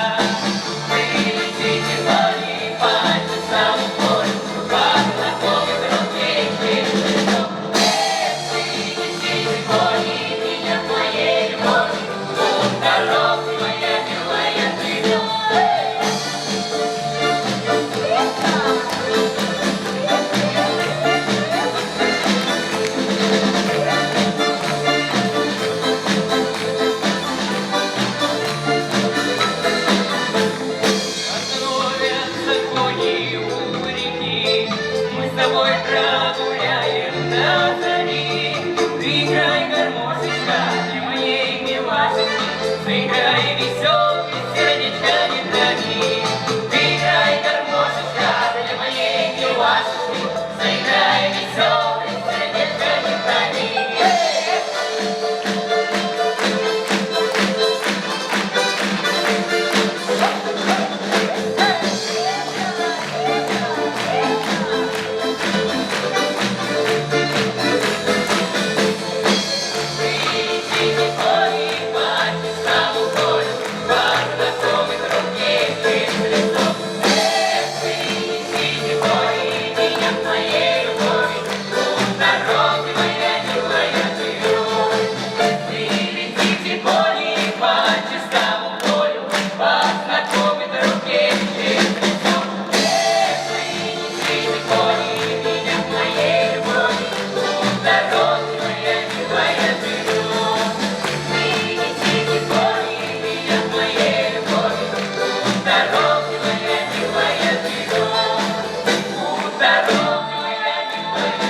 Вы летите кони по часам полю, по знакомым дорогим лесам. Остановятся кони у реки, мы с тобой прогуляем до зари. Ты играй, гармошечка, для моей милашечки, заиграй веселый, сердечко не томи. Ты играй, гармошечка, для моей милашечки, заиграй веселый, сердечко не томи. Летите кони по чистому полю, по знакомой дороге лесов. Летите кони меня к моей любови, тут дороги моя милая живет. Летите кони по чистому полю, по знакомой дороге лесов. Летите кони меня к моей любови, тут дороги моя милая живет. Принесите кони меня к моей любови, тут дороги моя милая живет. Тут дороги моя милая живет.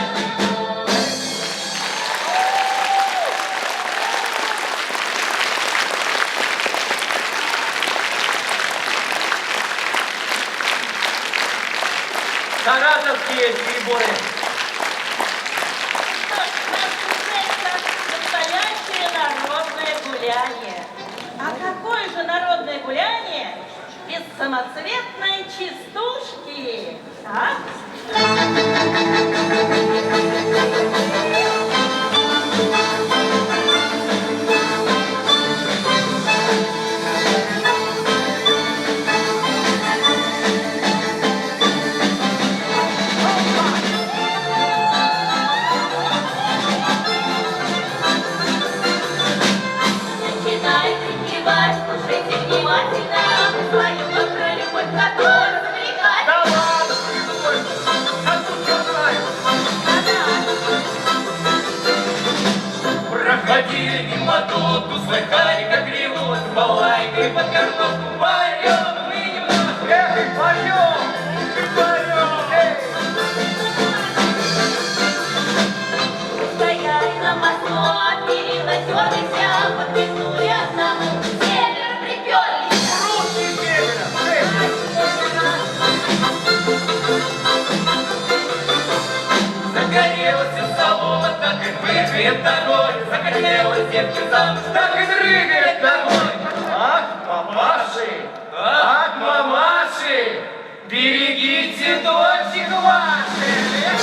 Саратовские переборы. Настоящее народное гуляние. А какое же народное гуляние без самоцветной частушки? А? Начинайте кивать, слушайте внимательно, свою покрою любовь, которую завлекать. Да ладно, придумай. А тут что знаю? Проходили мимо тут, услыхали, как ревут, балайкой под картошку поем, мы немножко. Эх, поем, эй. Стояли на мосту, переносились, подпихнули одному. Север прыгает огонь, захотелось девчонкам, так и дрыгает огонь. Ах, папаши, ах, мамаши, Берегите дочек ваших.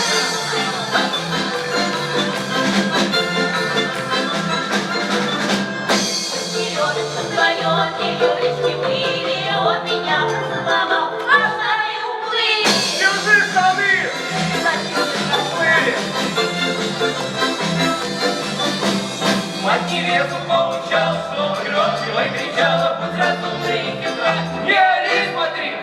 Селедочка твоё, селедочки были, он меня поцеловал, а сами уплыли. Держи штаны! Уплыли! Мать невесту получал, что грозила и кричала, будь разумной и хитра. Не ори, смотри!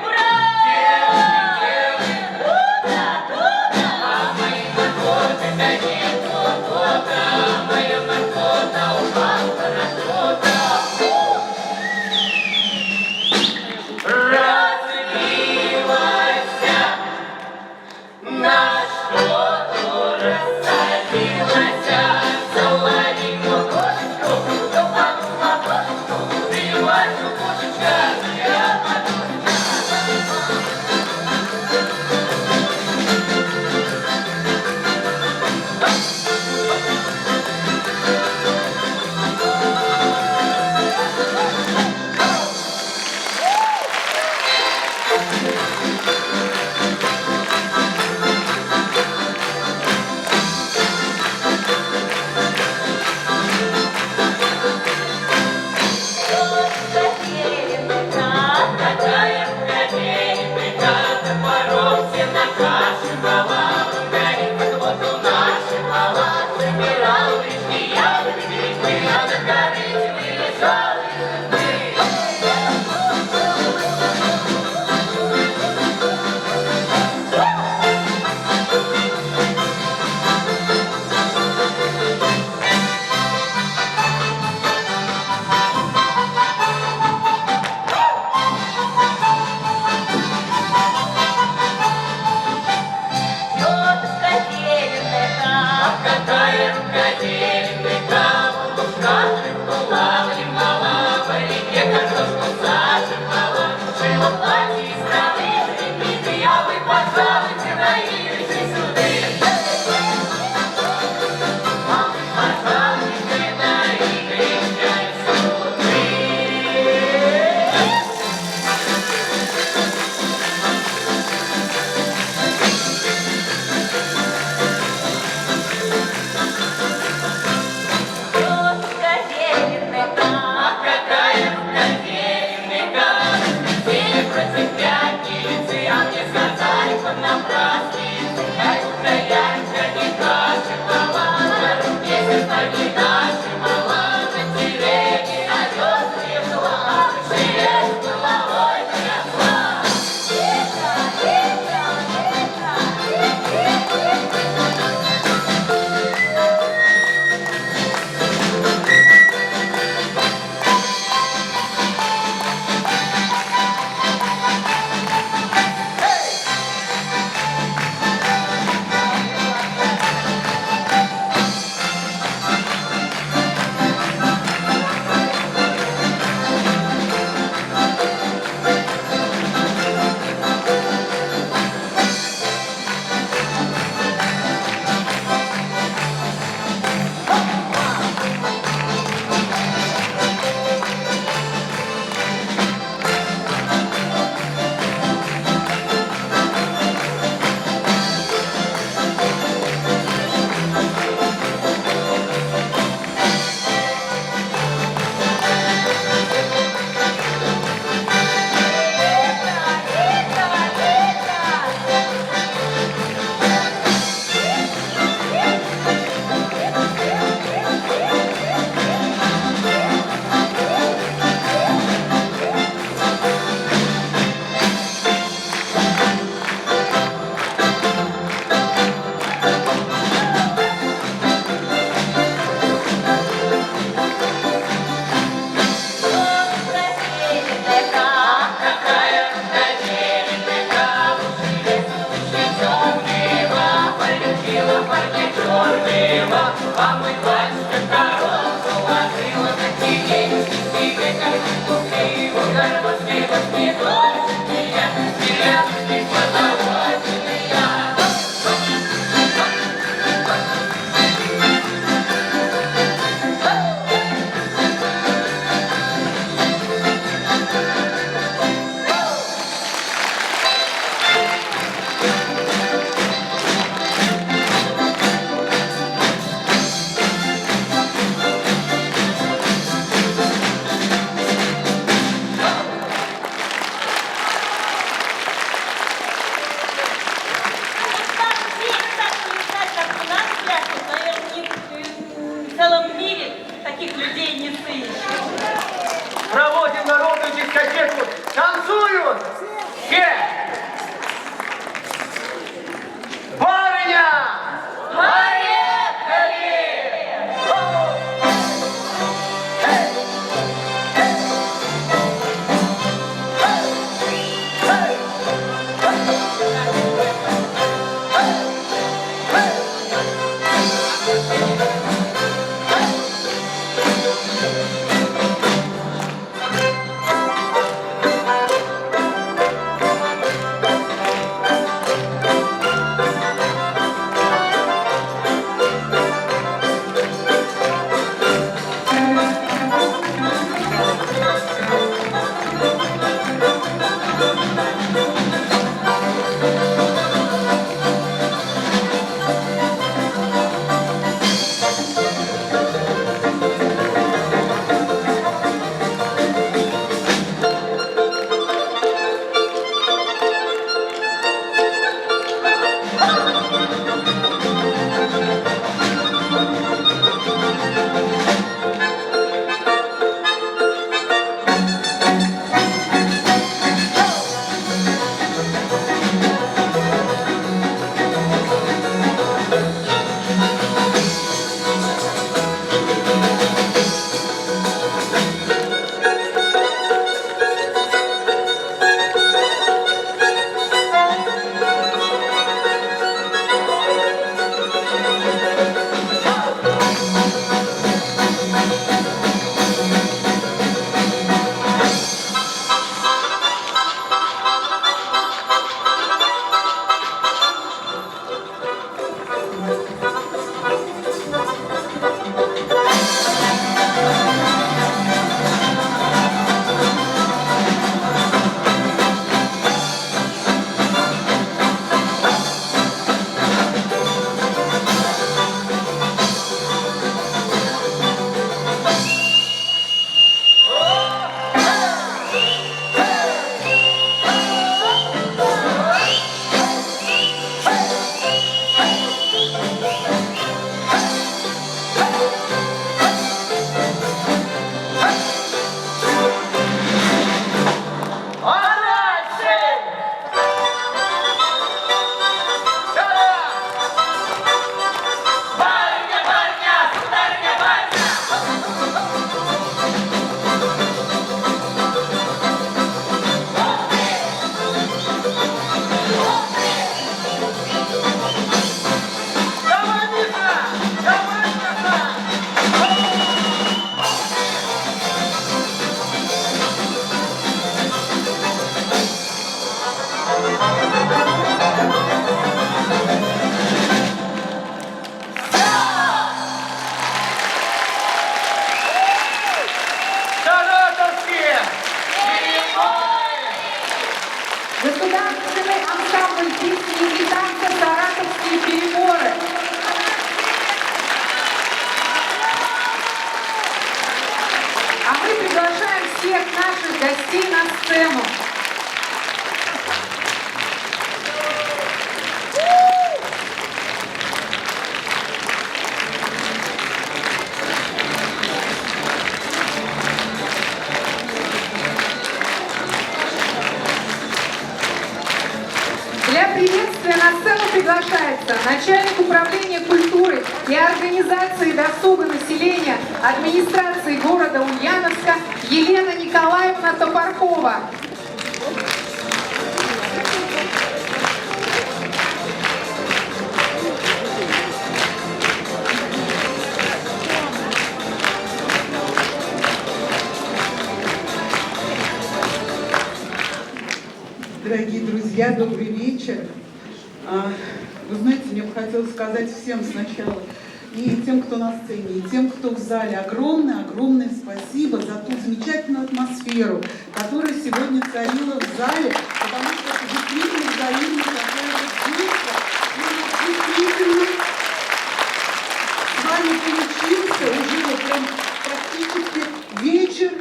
Хотели мы минут. Барыня! Поехали! Государственный ансамбль песни и танца «Саратовские переборы». А мы приглашаем всех наших гостей на сцену. Для приветствия на сцену приглашается начальник управления культуры и организации досуга населения администрации города Ульяновска Елена Николаевна Топоркова. Дорогие друзья, добрый вечер. Вы знаете, мне бы хотелось сказать всем сначала, и тем, кто на сцене, и тем, кто в зале, огромное спасибо за ту замечательную атмосферу, которая сегодня царила в зале, потому что это действительно взаимно какое-то чувство. И действительно с вами получился уже вот прям практически вечер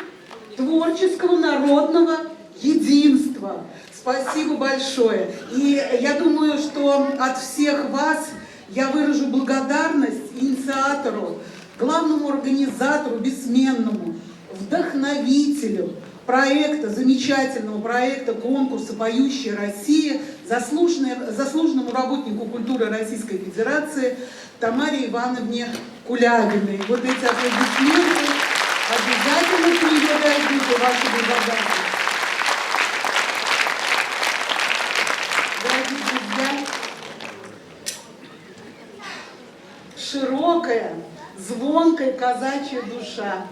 творческого народного единства. Спасибо большое. И я думаю, что от всех вас я выражу благодарность инициатору, главному организатору, бессменному, вдохновителю, проекта, замечательного проекта конкурса «Поющая Россия», заслуженному работнику культуры Российской Федерации Тамаре Ивановне Кулябиной. Вот эти аплодисменты обязательно к нее дойдут, и ваши благодарности. Дорогие друзья, широкая, звонкая казачья душа,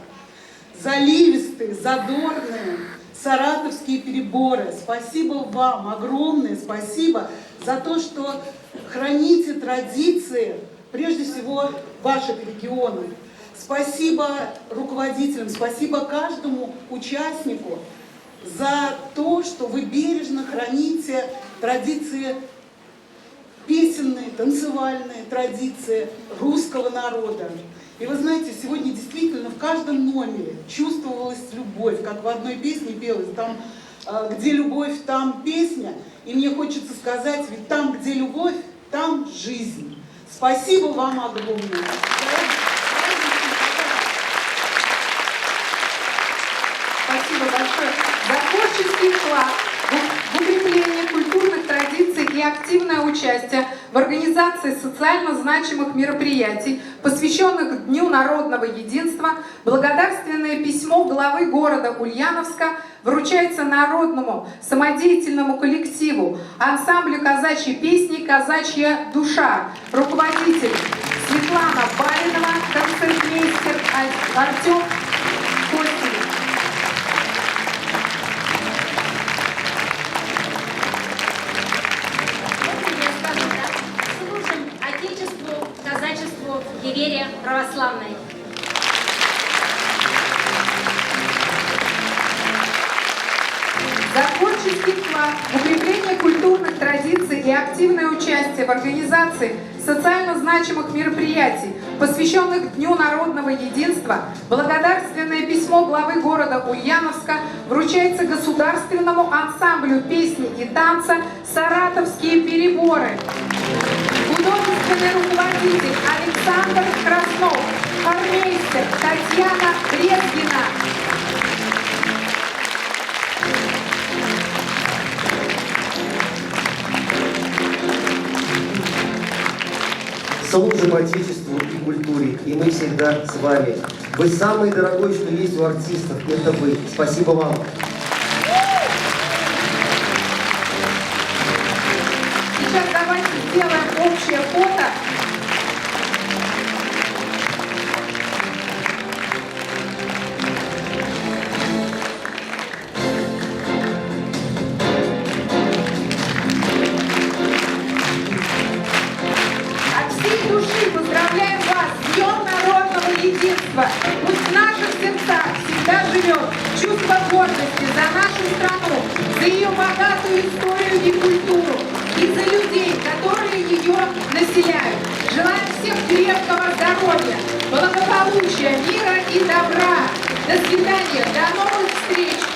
заливистые, задорные саратовские переборы. Спасибо вам, огромное спасибо за то, что храните традиции, прежде всего, ваших регионов. Спасибо руководителям, спасибо каждому участнику за то, что вы бережно храните традиции песенные, танцевальные традиции русского народа. И вы знаете, сегодня действительно в каждом номере чувствовалась любовь, как в одной песне пелось, там, где любовь, там песня. И мне хочется сказать, ведь там, где любовь, там жизнь. Спасибо вам огромное. Спасибо большое за творческий вклад в укрепление культурных традиций и активное участие в организации социально значимых мероприятий, посвященных Дню народного единства. Благодарственное письмо главы города Ульяновска вручается народному самодеятельному коллективу ансамблю казачьей песни «Казачья душа». Руководитель Светлана Баринова, концертмейстер Артем Костелев. Служим Отечеству, казачеству и вере православной. За творческий вклад в укрепление культурных традиций и активное участие в организации социально значимых мероприятий, посвященных Дню народного единства, благодарственное письмо главы города Ульяновска вручается государственному ансамблю песни и танца «Саратовские переборы». Художественный руководитель Александр Краснов, хормейстер Татьяна Брезгина. Служим Отечеству и культуре, и мы всегда с вами. Вы самый дорогой, что есть у артистов, это вы. Спасибо вам. Сейчас давайте сделаем общее фото. От всей души поздравляем вас с Днем народного единства. Пусть в наших сердцах всегда живет чувство гордости за нашу страну, за ее богатую историю и культуру, и за людей, которые ее населяют. Желаем всем крепкого здоровья, благополучия, мира и добра. До свидания, до новых встреч!